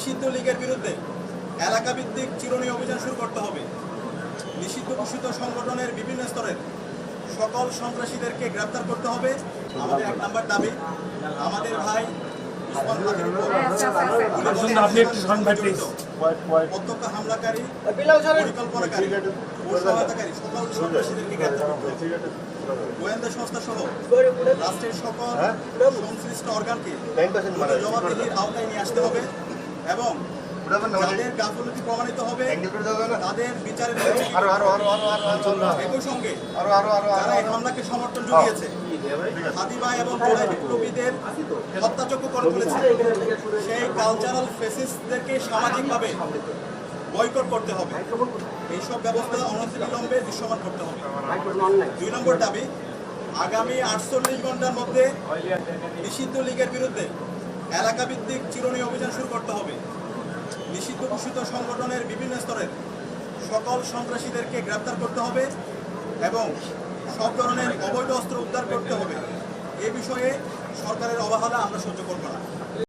নিষিদ্ধ লীগের বিরুদ্ধে এলাকাভিত্তিক চিরুনি অভিযান শুরু করতে হবে। নিষিদ্ধ ঘোষিত সংগঠনের বিভিন্ন স্তরের সকল সন্ত্রাসীদেরকে গ্রেপ্তার করতে হবে। আমাদের এক নম্বর দাবি, আমাদের ভাই উসমান হাদির উপর প্রত্যক্ষ হামলাকারী, পরিকল্পনাকারী ও সহায়তাকারী সকল সন্ত্রাসীদেরকে গ্রেপ্তার করতে হবে। গোয়েন্দা সংস্থা সহ রাষ্ট্রের সকল সংশ্লিষ্ট অর্গানকে জবাবদিহির আওতায় নিয়ে আসতে হবে এবং যাদের গাফিলতি প্রমাণিত হবে তাদের বিচারের একই সঙ্গে যারা এই হামলাকে সমর্থন জুগিয়েছে, হাদি ভাই এবং জোড়াই বিপ্লবীদের হত্যাযজ্ঞ করে তুলেছে, সেই কালচারাল ফেসিস্টদেরকে সামাজিকভাবে বয়কট করতে হবে। এইসব ব্যবস্থা অনতিবিলম্বে দৃশ্যমান করতে হবে। 2 নম্বর দাবি, আগামী 48 ঘন্টার মধ্যে নিষিদ্ধ লীগের বিরুদ্ধে এলাকাভিত্তিক চিরুনি অভিযান শুরু করতে হবে। নিষিদ্ধ ঘোষিত সংগঠনের বিভিন্ন স্তরের সকল সন্ত্রাসীদেরকে গ্রেপ্তার করতে হবে এবং সব ধরনের অবৈধ অস্ত্র উদ্ধার করতে হবে। এ বিষয়ে সরকারের অবহেলা আমরা সহ্য করব না।